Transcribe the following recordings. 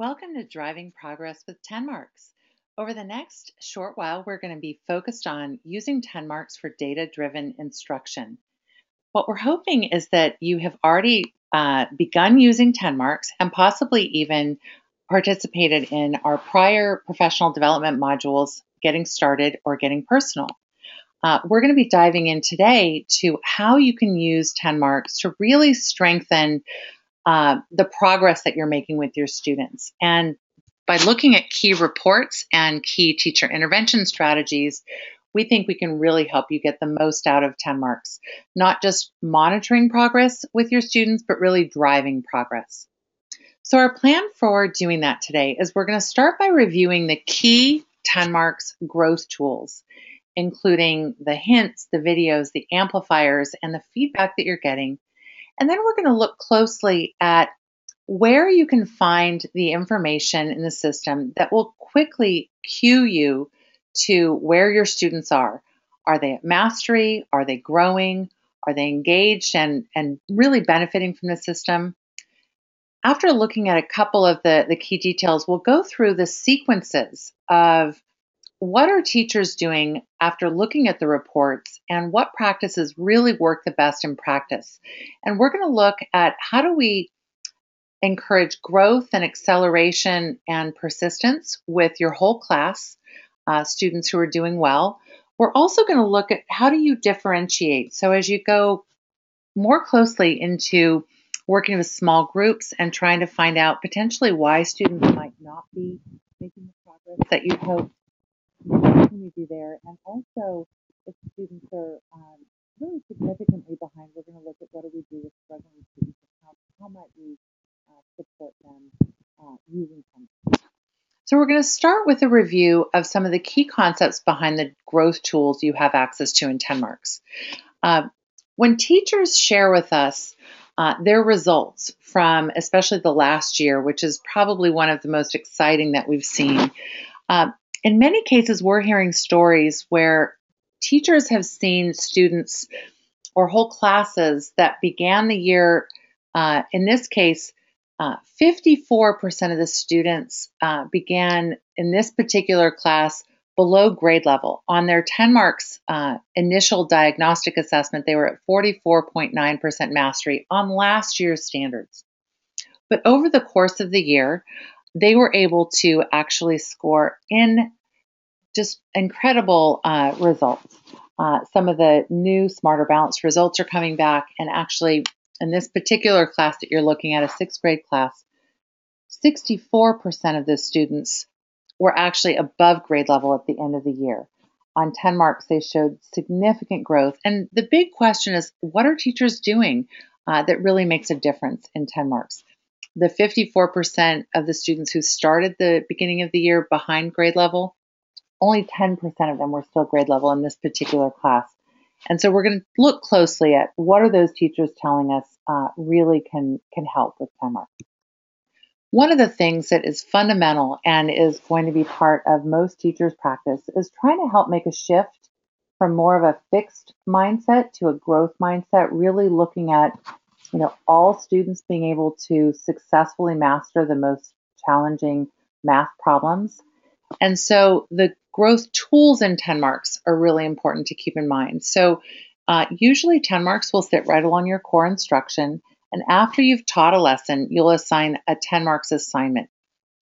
Welcome to Driving Progress with TenMarks. Over the next short while, we're going to be focused on using TenMarks for data-driven instruction. What we're hoping is that you have already begun using TenMarks and possibly even participated in our prior professional development modules, Getting Started or Getting Personal. We're going to be diving in today to how you can use TenMarks to really strengthen the progress that you're making with your students. And by looking at key reports and key teacher intervention strategies, we think we can really help you get the most out of TenMarks, not just monitoring progress with your students, but really driving progress. So our plan for doing that today is we're going to start by reviewing the key TenMarks growth tools, including the hints, the videos, the amplifiers, and the feedback that you're getting. And then we're going to look closely at where you can find the information in the system that will quickly cue you to where your students are. Are they at mastery? Are they growing? Are they engaged and really benefiting from the system? After looking at a couple of the key details, we'll go through the sequences of what are teachers doing after looking at the reports and what practices really work the best in practice. And we're going to look at how do we encourage growth and acceleration and persistence with your whole class, students who are doing well. We're also going to look at how do you differentiate. So as you go more closely into working with small groups and trying to find out potentially why students might not be making the progress that you hope, what can we do there? And also, if students are really significantly behind, we're going to look at what do we do with struggling students and how might we support them using TenMarks. So we're going to start with a review of some of the key concepts behind the growth tools you have access to in TenMarks. When teachers share with us their results from especially the last year, which is probably one of the most exciting that we've seen, in many cases, we're hearing stories where teachers have seen students or whole classes that began the year, in this case, 54% of the students began in this particular class below grade level. On their TenMarks initial diagnostic assessment, they were at 44.9% mastery on last year's standards. But over the course of the year, they were able to actually score in just incredible results. Some of the new Smarter Balanced results are coming back, and actually in this particular class that you're looking at, a sixth grade class, 64% of the students were actually above grade level at the end of the year. On TenMarks, they showed significant growth. And the big question is, what are teachers doing that really makes a difference in TenMarks? The 54% of the students who started the beginning of the year behind grade level, only 10% of them were still grade level in this particular class. And so we're going to look closely at what are those teachers telling us really can help with TenMarks. One of the things that is fundamental and is going to be part of most teachers' practice is trying to help make a shift from more of a fixed mindset to a growth mindset, really looking at all students being able to successfully master the most challenging math problems. And so the growth tools in TenMarks are really important to keep in mind. So usually TenMarks will sit right along your core instruction. And after you've taught a lesson, you'll assign a TenMarks assignment.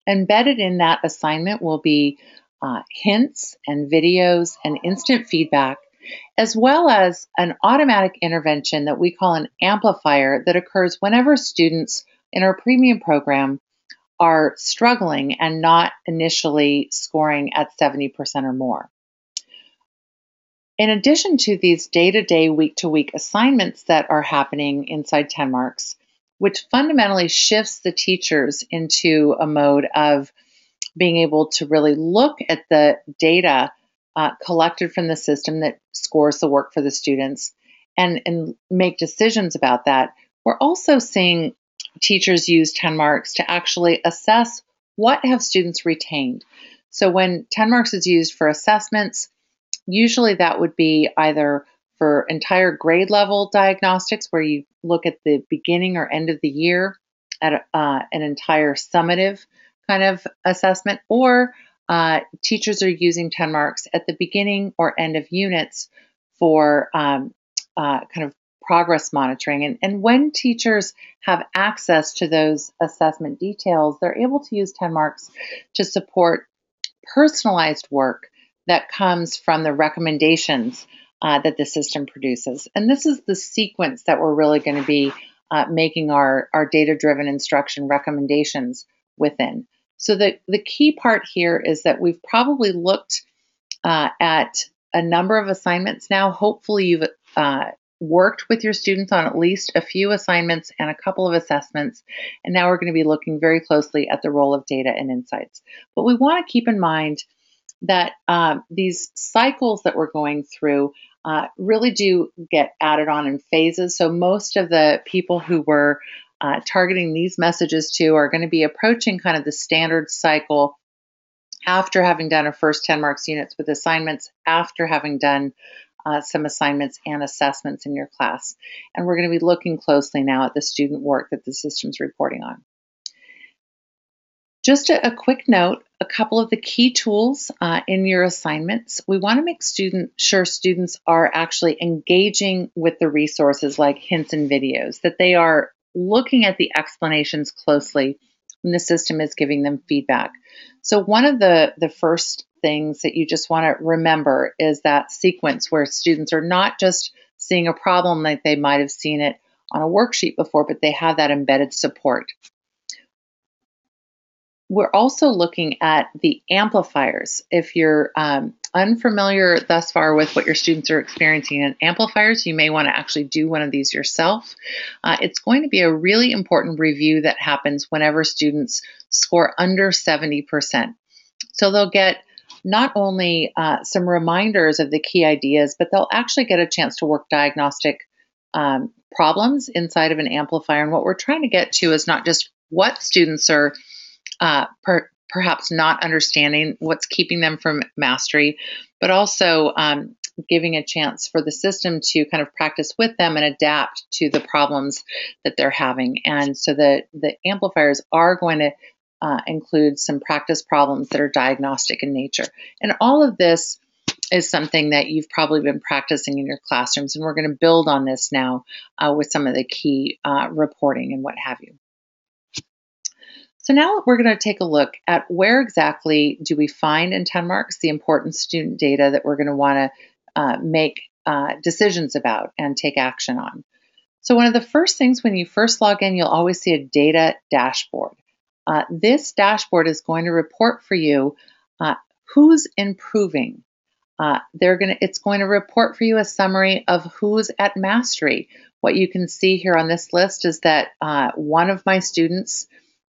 Embedded in that assignment will be hints and videos and instant feedback, as well as an automatic intervention that we call an amplifier that occurs whenever students in our premium program are struggling and not initially scoring at 70% or more. In addition to these day-to-day, week-to-week assignments that are happening inside TenMarks, which fundamentally shifts the teachers into a mode of being able to really look at the data collected from the system that scores the work for the students and make decisions about that. We're also seeing teachers use TenMarks to actually assess what have students retained. So when TenMarks is used for assessments, usually that would be either for entire grade level diagnostics, where you look at the beginning or end of the year at an entire summative kind of assessment, or teachers are using TenMarks at the beginning or end of units for kind of progress monitoring. And when teachers have access to those assessment details, they're able to use TenMarks to support personalized work that comes from the recommendations that the system produces. And this is the sequence that we're really going to be making our data-driven instruction recommendations within. So the key part here is that we've probably looked at a number of assignments now. Hopefully you've worked with your students on at least a few assignments and a couple of assessments. And now we're going to be looking very closely at the role of data and insights. But we want to keep in mind that these cycles that we're going through really do get added on in phases. So most of the people who we're targeting these messages to are going to be approaching kind of the standard cycle after having done a first TenMarks units with assignments, after having done some assignments and assessments in your class. And we're going to be looking closely now at the student work that the system's reporting on. Just a quick note, a couple of the key tools in your assignments. We want to make sure students are actually engaging with the resources like hints and videos, that they are looking at the explanations closely when the system is giving them feedback. So one of the first things that you just want to remember is that sequence where students are not just seeing a problem like they might have seen it on a worksheet before, but they have that embedded support. We're also looking at the amplifiers. If you're unfamiliar thus far with what your students are experiencing in amplifiers, you may want to actually do one of these yourself. It's going to be a really important review that happens whenever students score under 70%. So they'll get not only some reminders of the key ideas, but they'll actually get a chance to work diagnostic problems inside of an amplifier. And what we're trying to get to is not just what students are perhaps not understanding, what's keeping them from mastery, but also giving a chance for the system to kind of practice with them and adapt to the problems that they're having. And so the amplifiers are going to include some practice problems that are diagnostic in nature. And all of this is something that you've probably been practicing in your classrooms, and we're going to build on this now with some of the key reporting and what have you. So now we're going to take a look at where exactly do we find in TenMarks the important student data that we're going to want to make decisions about and take action on. So one of the first things when you first log in, you'll always see a data dashboard. This dashboard is going to report for you who's improving. It's going to report for you a summary of who's at mastery. What you can see here on this list is that one of my students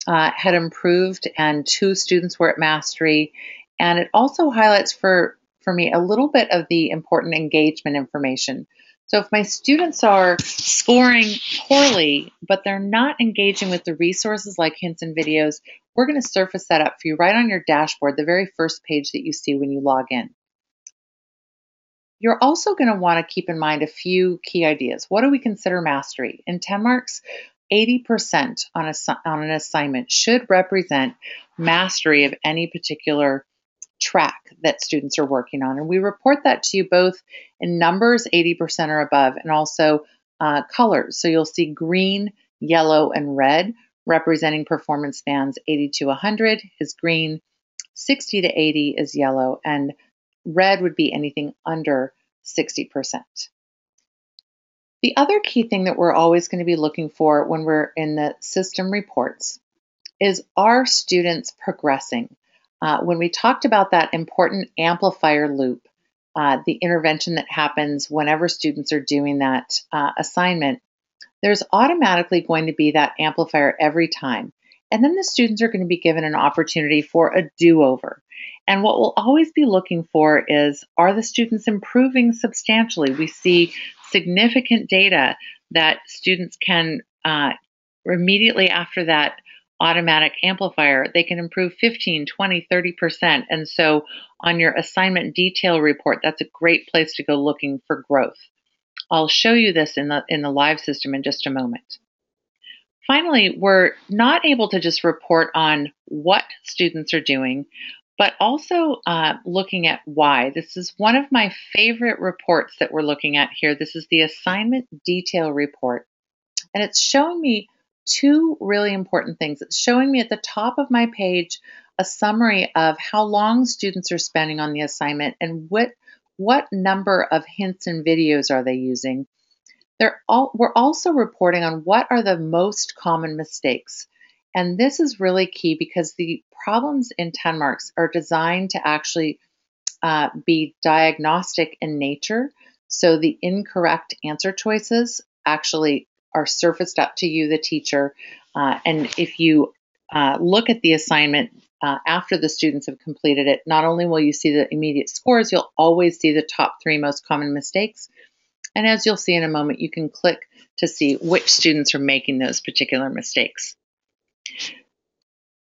had improved and 2 students were at mastery. And it also highlights for me a little bit of the important engagement information. So if my students are scoring poorly, but they're not engaging with the resources like hints and videos, we're going to surface that up for you right on your dashboard, the very first page that you see when you log in. You're also going to want to keep in mind a few key ideas. What do we consider mastery? In TenMarks, 80% on an assignment should represent mastery of any particular track that students are working on. And we report that to you both in numbers, 80% or above, and also colors. So you'll see green, yellow, and red representing performance bands. 80 to 100 is green, 60 to 80 is yellow, and red would be anything under 60%. The other key thing that we're always going to be looking for when we're in the system reports is, are students progressing? When we talked about that important amplifier loop, the intervention that happens whenever students are doing that assignment, there's automatically going to be that amplifier every time. And then the students are going to be given an opportunity for a do-over. And what we'll always be looking for is, are the students improving substantially? We see significant data that students can, immediately after that automatic amplifier, they can improve 15, 20, 30%. And so on your assignment detail report, that's a great place to go looking for growth. I'll show you this in the live system in just a moment. Finally, we're not able to just report on what students are doing, but also looking at why. This is one of my favorite reports that we're looking at here. This is the assignment detail report. And it's showing me two really important things. It's showing me at the top of my page a summary of how long students are spending on the assignment and what number of hints and videos are they using. We're also reporting on what are the most common mistakes. And this is really key because the problems in TenMarks are designed to actually be diagnostic in nature. So the incorrect answer choices actually are surfaced up to you, the teacher. And if you look at the assignment after the students have completed it, not only will you see the immediate scores, you'll always see the top three most common mistakes. And as you'll see in a moment, you can click to see which students are making those particular mistakes.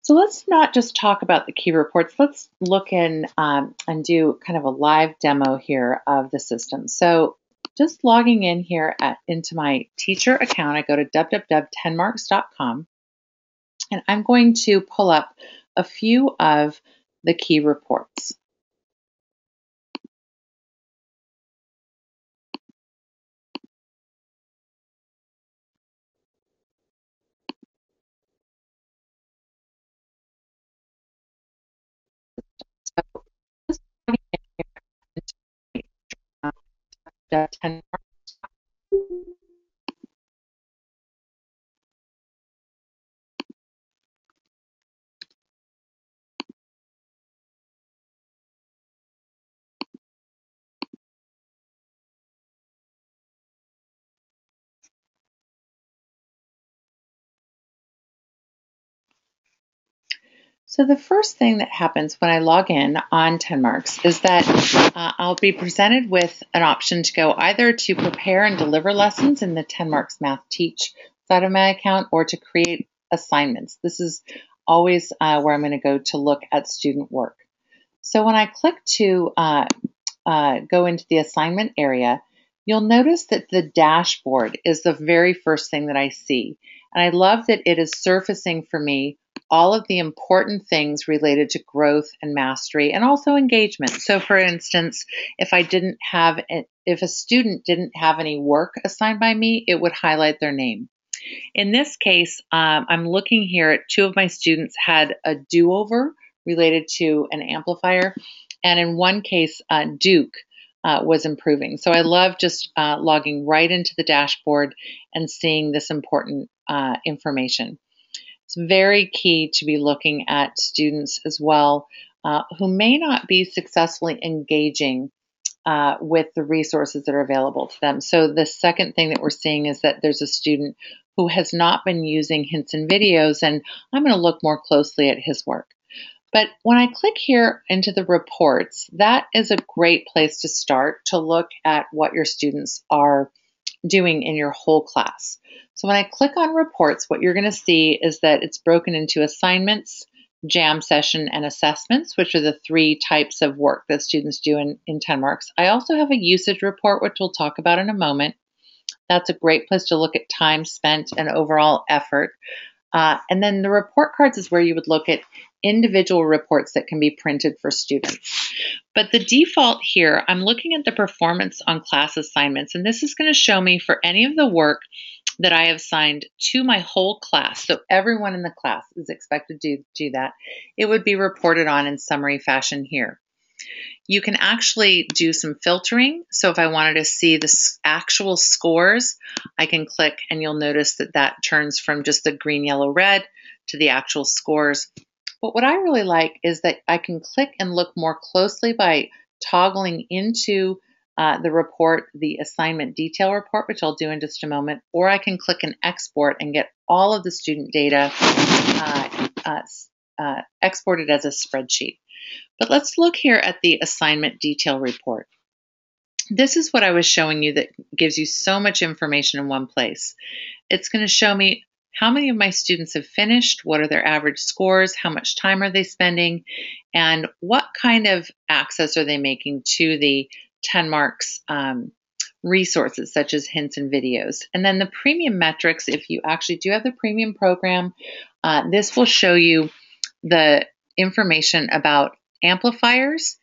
So let's not just talk about the key reports. Let's look in and do kind of a live demo here of the system. So just logging in here into my teacher account, I go to www.tenmarks.com, and I'm going to pull up a few of the key reports. So just logging in here into my, 10 So the first thing that happens when I log in on TenMarks is that I'll be presented with an option to go either to prepare and deliver lessons in the TenMarks Math Teach side of my account or to create assignments. This is always where I'm going to go to look at student work. So when I click to go into the assignment area, you'll notice that the dashboard is the very first thing that I see. And I love that it is surfacing for me all of the important things related to growth and mastery and also engagement. So for instance, if a student didn't have any work assigned by me, it would highlight their name. In this case, I'm looking here at two of my students had a do-over related to an amplifier, and in one case, Duke was improving. So I love just logging right into the dashboard and seeing this important information. It's very key to be looking at students as well who may not be successfully engaging with the resources that are available to them. So the second thing that we're seeing is that there's a student who has not been using hints and videos, and I'm going to look more closely at his work. But when I click here into the reports, that is a great place to start to look at what your students are doing in your whole class. So when I click on reports, what you're going to see is that it's broken into assignments, jam session, and assessments, which are the three types of work that students do in TenMarks. I also have a usage report, which we'll talk about in a moment. That's a great place to look at time spent and overall effort. And then the report cards is where you would look at individual reports that can be printed for students. But the default here, I'm looking at the performance on class assignments, and this is going to show me for any of the work that I have assigned to my whole class. So everyone in the class is expected to do that. It would be reported on in summary fashion here. You can actually do some filtering. So if I wanted to see the actual scores, I can click and you'll notice that that turns from just the green, yellow, red to the actual scores. But what I really like is that I can click and look more closely by toggling into the report, the assignment detail report, which I'll do in just a moment, or I can click and export and get all of the student data exported as a spreadsheet. But let's look here at the assignment detail report. This is what I was showing you that gives you so much information in one place. It's going to show me how many of my students have finished, what are their average scores, how much time are they spending, and what kind of access are they making to the TenMarks resources such as hints and videos. And then the premium metrics, if you actually do have the premium program, this will show you the information about amplifiers,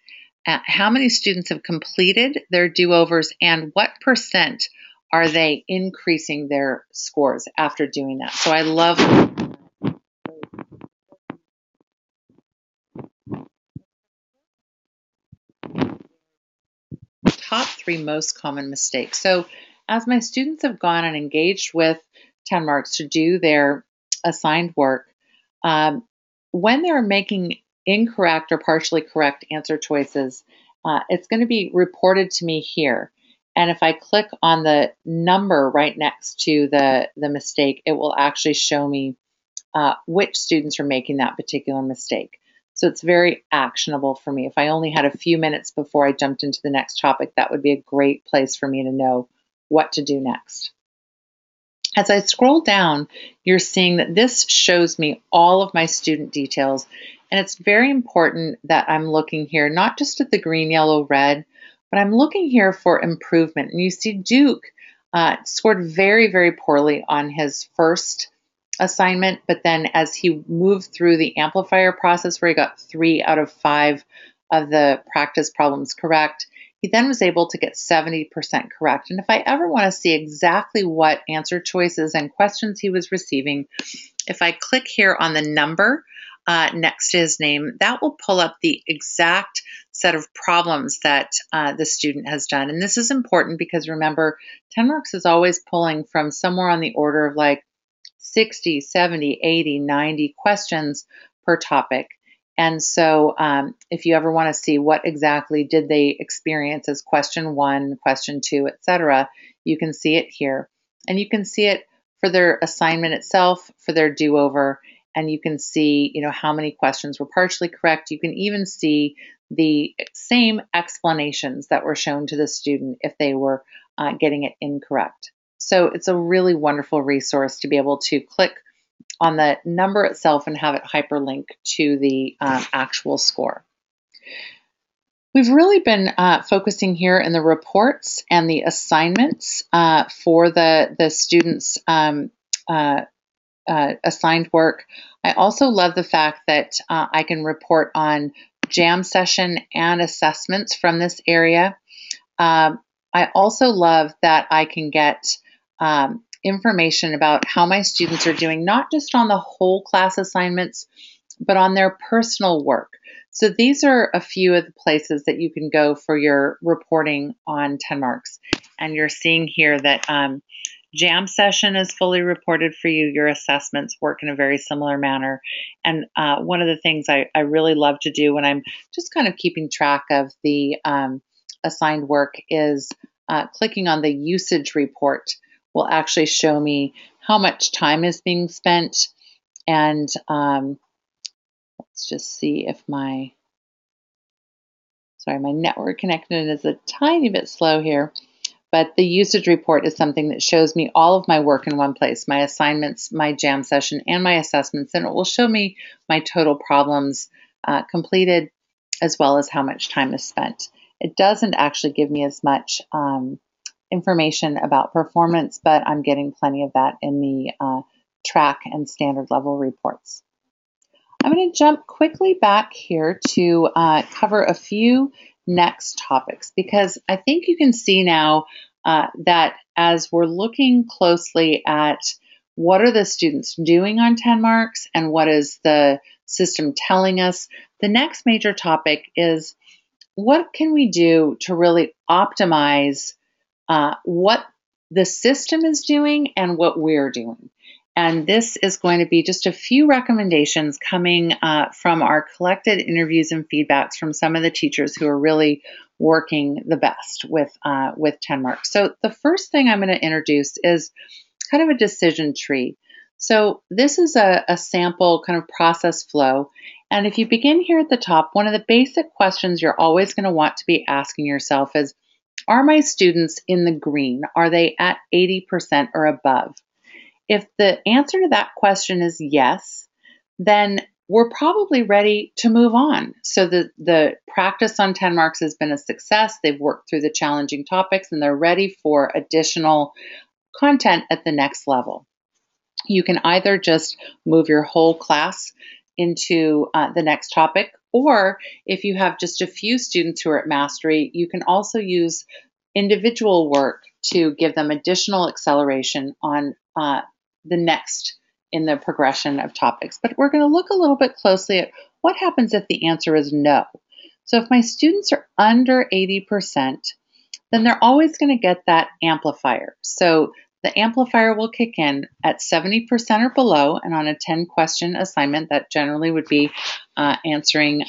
how many students have completed their do-overs, and what percent are they increasing their scores after doing that. So I love top 3 most common mistakes. So as my students have gone and engaged with TenMarks to do their assigned work, when they're making incorrect or partially correct answer choices, it's going to be reported to me here. And if I click on the number right next to the mistake, it will actually show me which students are making that particular mistake. So it's very actionable for me. If I only had a few minutes before I jumped into the next topic, that would be a great place for me to know what to do next. As I scroll down, you're seeing that this shows me all of my student details. And it's very important that I'm looking here, not just at the green, yellow, red, but I'm looking here for improvement. And you see Duke scored very, very poorly on his first assignment, but then as he moved through the amplifier process where he got 3 out of 5 of the practice problems correct, he then was able to get 70% correct. And if I ever want to see exactly what answer choices and questions he was receiving, if I click here on the number next to his name, that will pull up the exact set of problems that the student has done. And this is important because remember, TenMarks is always pulling from somewhere on the order of like 60, 70, 80, 90 questions per topic. And so if you ever want to see what exactly did they experience as question 1, question 2, etc., you can see it here. And you can see it for their assignment itself, for their do-over, and you can see, how many questions were partially correct. You can even see the same explanations that were shown to the student if they were getting it incorrect. So it's a really wonderful resource to be able to click on the number itself and have it hyperlink to the actual score. We've really been focusing here in the reports and the assignments for the students' assigned work. I also love the fact that I can report on jam session and assessments from this area. I also love that I can get information about how my students are doing, not just on the whole class assignments, but on their personal work. So these are a few of the places that you can go for your reporting on TenMarks. And you're seeing here that jam session is fully reported for you. Your assessments work in a very similar manner. And one of the things I really love to do when I'm just kind of keeping track of the assigned work is clicking on the usage report will actually show me how much time is being spent. And let's just see if my network connection is a tiny bit slow here. But the usage report is something that shows me all of my work in one place, my assignments, my jam session, and my assessments. And it will show me my total problems completed, as well as how much time is spent. It doesn't actually give me as much information about performance, but I'm getting plenty of that in the track and standard level reports. I'm going to jump quickly back here to cover a few next topics, because I think you can see now that as we're looking closely at what are the students doing on TenMarks and what is the system telling us, the next major topic is what can we do to really optimize what the system is doing and what we're doing. And this is going to be just a few recommendations coming from our collected interviews and feedbacks from some of the teachers who are really working the best with TenMarks. So the first thing I'm going to introduce is kind of a decision tree. So this is a sample kind of process flow. And if you begin here at the top, one of the basic questions you're always going to want to be asking yourself is, are my students in the green? Are they at 80% or above? If the answer to that question is yes, then we're probably ready to move on. So the practice on TenMarks has been a success. They've worked through the challenging topics and they're ready for additional content at the next level. You can either just move your whole class into the next topic, or if you have just a few students who are at mastery, you can also use individual work to give them additional acceleration on the next in the progression of topics. But we're going to look a little bit closely at what happens if the answer is no. So if my students are under 80%, then they're always going to get that amplifier. So the amplifier will kick in at 70% or below, and on a 10-question assignment, that generally would be answering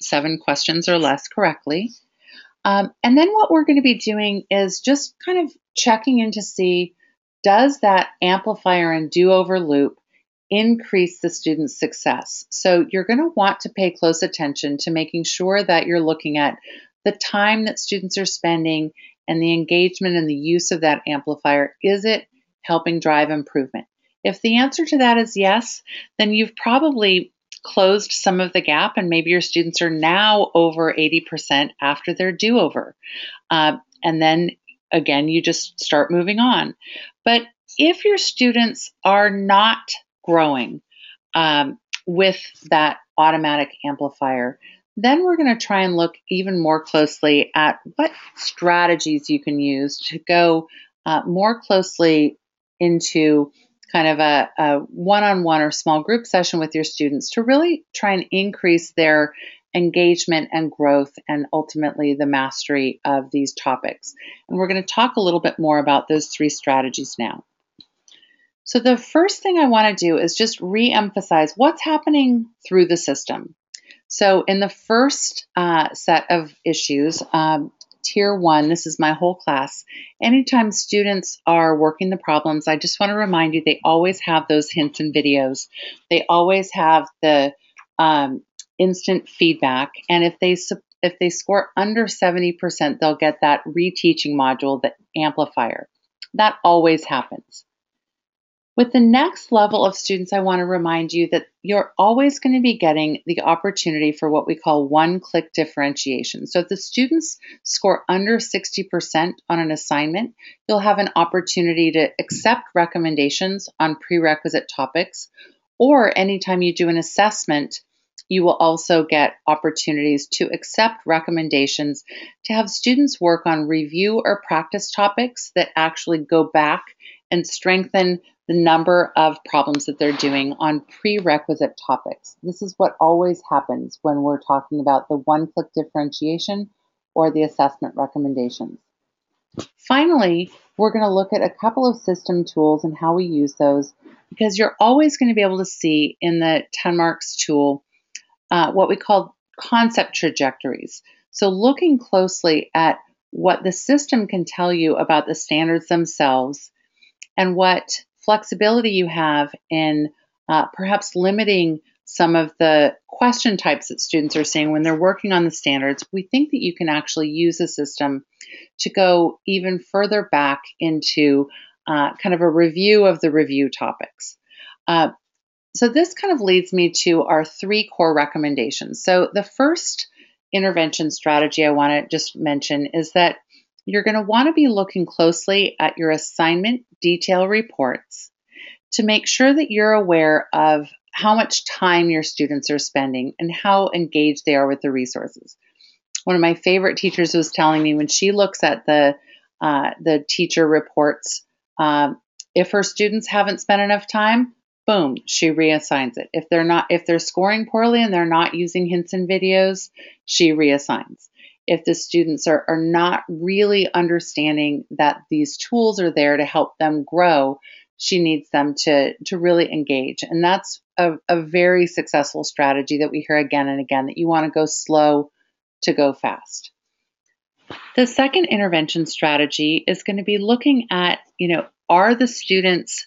7 questions or less correctly. And then what we're going to be doing is just kind of checking in to see, does that amplifier and do-over loop increase the student's success? So you're going to want to pay close attention to making sure that you're looking at the time that students are spending and the engagement and the use of that amplifier. Is it helping drive improvement? If the answer to that is yes, then you've probably closed some of the gap, and maybe your students are now over 80% after their do-over. And then again, you just start moving on. But if your students are not growing with that automatic amplifier, then we're going to try and look even more closely at what strategies you can use to go more closely into kind of a one-on-one or small group session with your students to really try and increase their engagement and growth and ultimately the mastery of these topics. And we're going to talk a little bit more about those 3 strategies now. So the first thing I want to do is just re-emphasize what's happening through the system. So in the first set of issues, Tier 1, this is my whole class. Anytime students are working the problems, I just want to remind you, they always have those hints and videos. They always have the instant feedback. And if they score under 70%, they'll get that reteaching module, the amplifier. That always happens. With the next level of students, I want to remind you that you're always going to be getting the opportunity for what we call one-click differentiation. So if the students score under 60% on an assignment, you'll have an opportunity to accept recommendations on prerequisite topics, or anytime you do an assessment, you will also get opportunities to accept recommendations to have students work on review or practice topics that actually go back and strengthen the number of problems that they're doing on prerequisite topics. This is what always happens when we're talking about the one-click differentiation or the assessment recommendations. Finally, we're going to look at a couple of system tools and how we use those, because you're always going to be able to see in the TenMarks tool what we call concept trajectories. So looking closely at what the system can tell you about the standards themselves and what flexibility you have in perhaps limiting some of the question types that students are seeing when they're working on the standards, we think that you can actually use the system to go even further back into kind of a review of the review topics. So this kind of leads me to our 3 core recommendations. So the first intervention strategy I want to just mention is that you're going to want to be looking closely at your assignment detail reports to make sure that you're aware of how much time your students are spending and how engaged they are with the resources. One of my favorite teachers was telling me when she looks at the teacher reports, if her students haven't spent enough time, boom, she reassigns it. If they're scoring poorly and they're not using hints and videos, she reassigns. If the students are not really understanding that these tools are there to help them grow, she needs them to really engage. And that's a very successful strategy that we hear again and again, that you want to go slow to go fast. The second intervention strategy is going to be looking at, are the students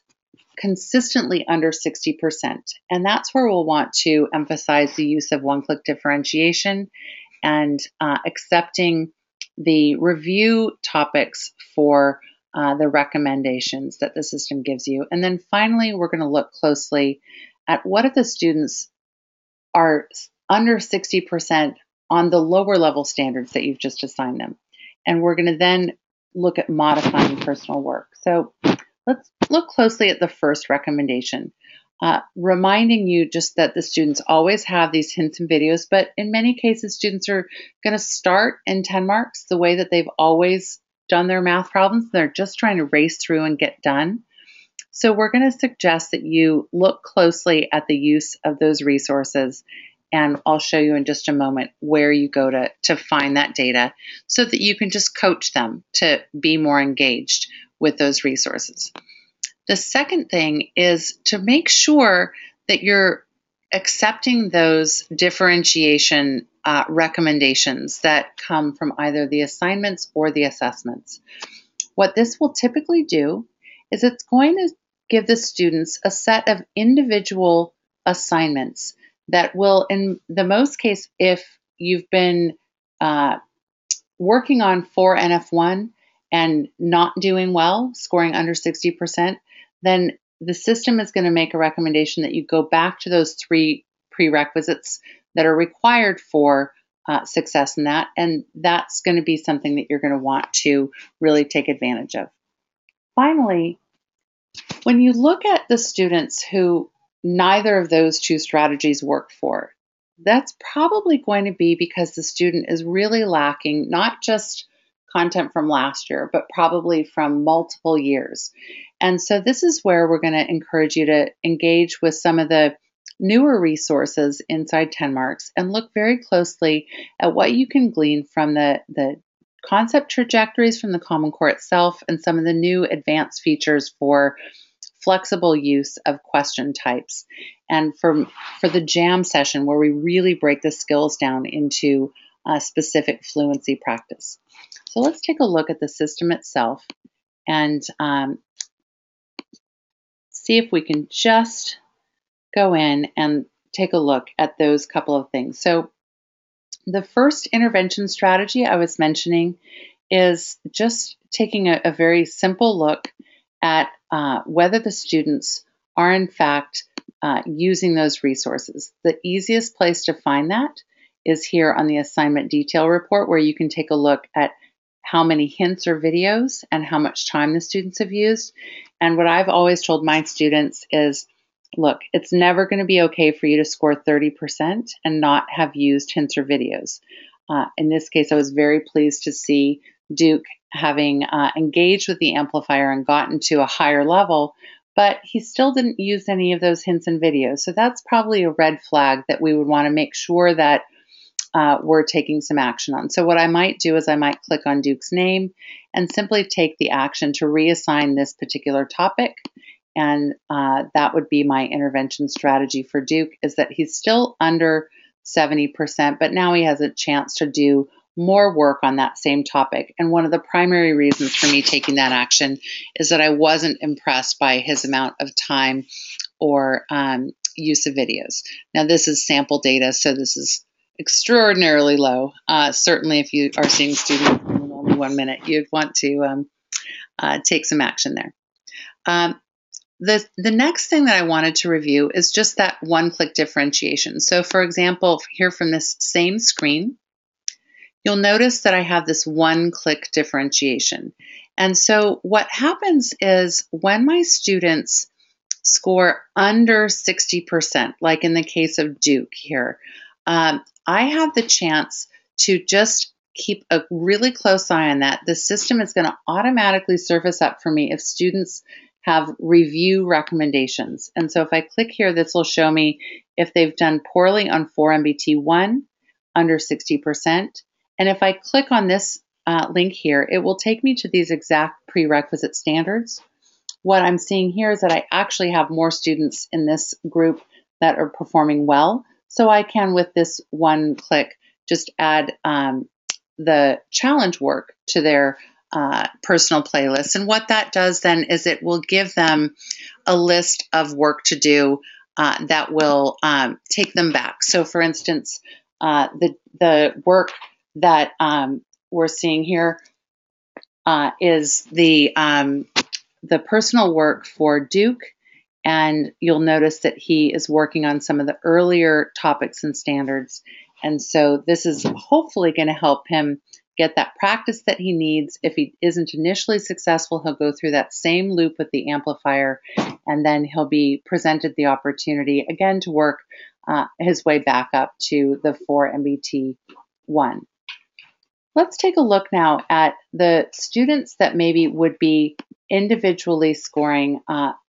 consistently under 60%? And that's where we'll want to emphasize the use of one-click differentiation and accepting the review topics for the recommendations that the system gives you. And then finally, we're going to look closely at what are the students are under 60% on the lower level standards that you've just assigned them. And we're going to then look at modifying personal work. So let's look closely at the first recommendation, reminding you just that the students always have these hints and videos, but in many cases, students are going to start in TenMarks the way that they've always done their math problems. They're just trying to race through and get done. So we're going to suggest that you look closely at the use of those resources, and I'll show you in just a moment where you go to find that data so that you can just coach them to be more engaged with those resources. The second thing is to make sure that you're accepting those differentiation recommendations that come from either the assignments or the assessments. What this will typically do is it's going to give the students a set of individual assignments that will, in the most case, if you've been working on 4 NF1 and not doing well, scoring under 60%, then the system is going to make a recommendation that you go back to those 3 prerequisites that are required for success in that, and that's going to be something that you're going to want to really take advantage of. Finally, when you look at the students who neither of those 2 strategies work for, that's probably going to be because the student is really lacking not just content from last year, but probably from multiple years. And so this is where we're going to encourage you to engage with some of the newer resources inside TenMarks and look very closely at what you can glean from the concept trajectories from the Common Core itself and some of the new advanced features for flexible use of question types, and for the jam session where we really break the skills down into specific fluency practice. So let's take a look at the system itself and see if we can just go in and take a look at those couple of things. So the first intervention strategy I was mentioning is just taking a very simple look at whether the students are in fact using those resources. The easiest place to find that is here on the assignment detail report, where you can take a look at how many hints or videos and how much time the students have used. And what I've always told my students is, look, it's never going to be okay for you to score 30% and not have used hints or videos. In this case, I was very pleased to see Duke having engaged with the amplifier and gotten to a higher level, but he still didn't use any of those hints and videos. So that's probably a red flag that we would want to make sure that we're taking some action on. So what I might do is I might click on Duke's name and simply take the action to reassign this particular topic. And that would be my intervention strategy for Duke, is that he's still under 70%, but now he has a chance to do more work on that same topic. And one of the primary reasons for me taking that action is that I wasn't impressed by his amount of time or use of videos. Now, this is sample data, so this is extraordinarily low. Certainly, if you are seeing students in only 1 minute, you'd want to take some action there. The next thing that I wanted to review is just that one-click differentiation. So for example, here from this same screen, you'll notice that I have this one-click differentiation. And so what happens is when my students score under 60%, like in the case of Duke here, I have the chance to just keep a really close eye on that. The system is going to automatically surface up for me if students have review recommendations. And so if I click here, this will show me if they've done poorly on 4MBT1, under 60%. And if I click on this link here, it will take me to these exact prerequisite standards. What I'm seeing here is that I actually have more students in this group that are performing well. So I can, with this one click, just add the challenge work to their personal playlist. And what that does then is it will give them a list of work to do that will take them back. So for instance, the work that we're seeing here is the personal work for Duke And you'll notice that he is working on some of the earlier topics and standards. And so this is hopefully going to help him get that practice that he needs. If he isn't initially successful, he'll go through that same loop with the amplifier, and then he'll be presented the opportunity again to work his way back up to the 4 MBT 1. Let's take a look now at the students that maybe would be individually scoring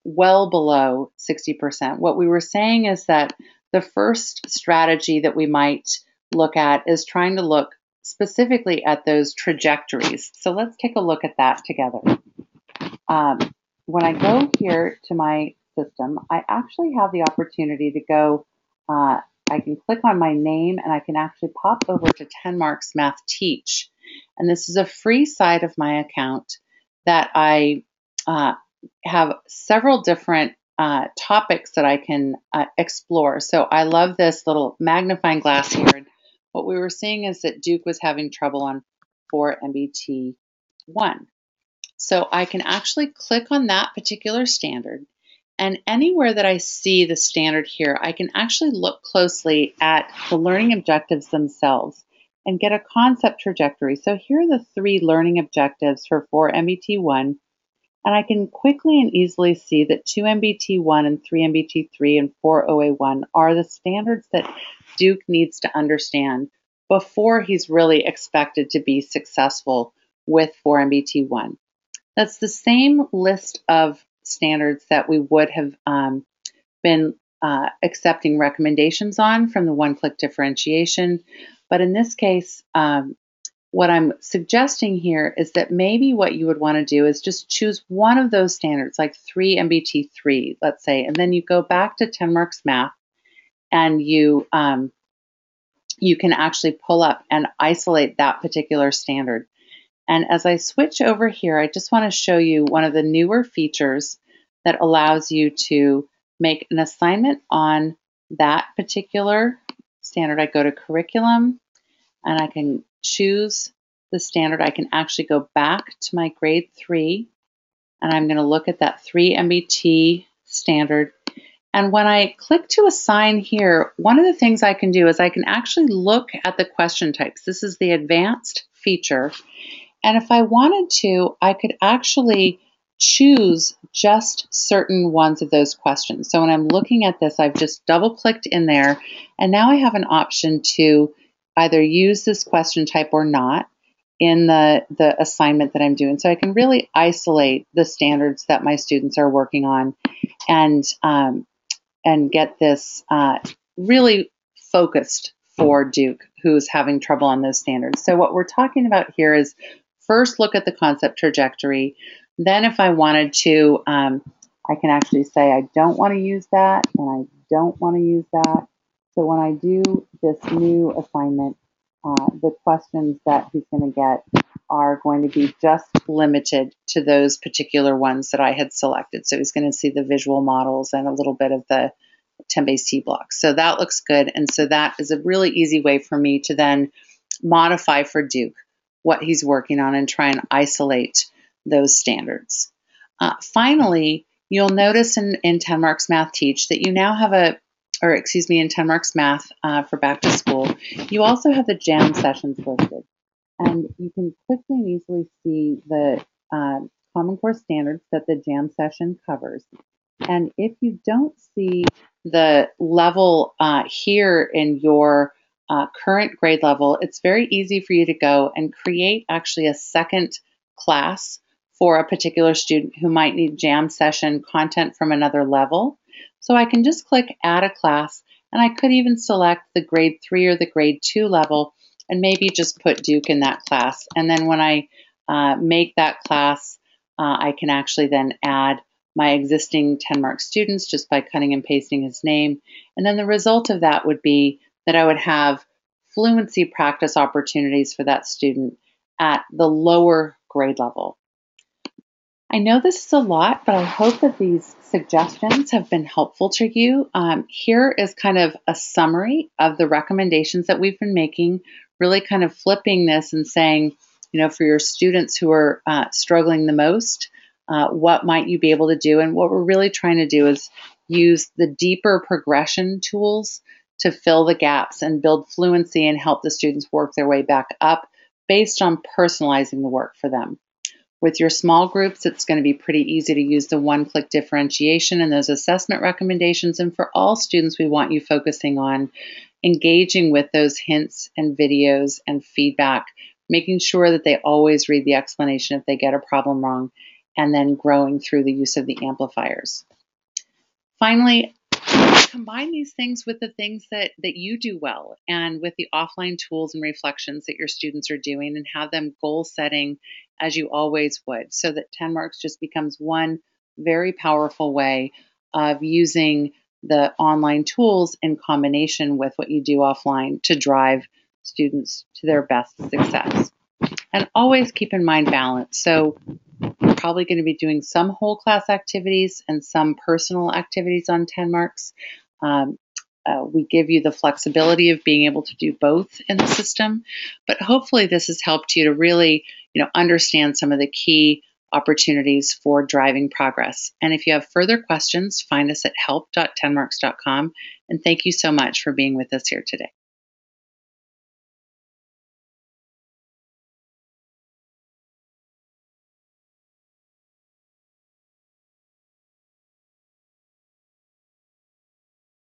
well below 60%. What we were saying is that the first strategy that we might look at is trying to look specifically at those trajectories. So let's take a look at that together. When I go here to my system, I actually have the opportunity to go, I can click on my name and I can actually pop over to TenMarks Math Teach. And this is a free side of my account that I have several different topics that I can explore. So I love this little magnifying glass here. And what we were seeing is that Duke was having trouble on 4 MBT 1. So I can actually click on that particular standard, and anywhere that I see the standard here, I can actually look closely at the learning objectives themselves and get a concept trajectory. So here are the 3 learning objectives for 4 MBT 1, and I can quickly and easily see that 2 MBT 1 and 3 MBT 3 and 4 OA 1 are the standards that Duke needs to understand before he's really expected to be successful with 4 MBT 1. That's the same list of standards that we would have been accepting recommendations on from the one-click differentiation. But in this case, what I'm suggesting here is that maybe what you would want to do is just choose one of those standards, like 3 MBT 3, let's say, and then you go back to TenMarks Math, and you can actually pull up and isolate that particular standard. And as I switch over here, I just want to show you one of the newer features that allows you to make an assignment on that particular standard. I go to curriculum and I can choose the standard. I can actually go back to my grade 3 and I'm going to look at that 3 MBT standard. And when I click to assign here, one of the things I can do is I can actually look at the question types. This is the advanced feature. And if I wanted to, I could actually choose just certain ones of those questions. So when I'm looking at this, I've just double-clicked in there, and now I have an option to either use this question type or not in the assignment that I'm doing. So I can really isolate the standards that my students are working on and get this really focused for Duke, who's having trouble on those standards. So what we're talking about here is first look at the concept trajectory. Then if I wanted to, I can actually say I don't want to use that and I don't want to use that. So when I do this new assignment, the questions that he's going to get are going to be just limited to those particular ones that I had selected. So he's going to see the visual models and a little bit of the 10-base T blocks. So that looks good. And so that is a really easy way for me to then modify for Duke what he's working on and try and isolate those standards. Finally, you'll notice in TenMarks Math Teach that you now have in TenMarks Math for back to school, you also have the jam sessions listed. And you can quickly and easily see the Common Core standards that the jam session covers. And if you don't see the level here in your current grade level, it's very easy for you to go and create actually a second class for a particular student who might need jam session content from another level. So I can just click add a class, and I could even select the grade 3 or the grade 2 level and maybe just put Duke in that class. And then when I make that class, I can actually then add my existing TenMarks students just by cutting and pasting his name. And then the result of that would be that I would have fluency practice opportunities for that student at the lower grade level. I know this is a lot, but I hope that these suggestions have been helpful to you. Here is kind of a summary of the recommendations that we've been making, really kind of flipping this and saying, for your students who are struggling the most, what might you be able to do. And what we're really trying to do is use the deeper progression tools to fill the gaps and build fluency and help the students work their way back up based on personalizing the work for them. With your small groups, it's going to be pretty easy to use the one-click differentiation and those assessment recommendations. And for all students, we want you focusing on engaging with those hints and videos and feedback, making sure that they always read the explanation if they get a problem wrong, and then growing through the use of the amplifiers. Finally, combine these things with the things that you do well and with the offline tools and reflections that your students are doing, and have them goal setting as you always would, so that TenMarks just becomes one very powerful way of using the online tools in combination with what you do offline to drive students to their best success. And always keep in mind balance. So you're probably going to be doing some whole class activities and some personal activities on TenMarks. We give you the flexibility of being able to do both in the system, but hopefully this has helped you to really, understand some of the key opportunities for driving progress. And if you have further questions, find us at help.tenmarks.com. And thank you so much for being with us here today.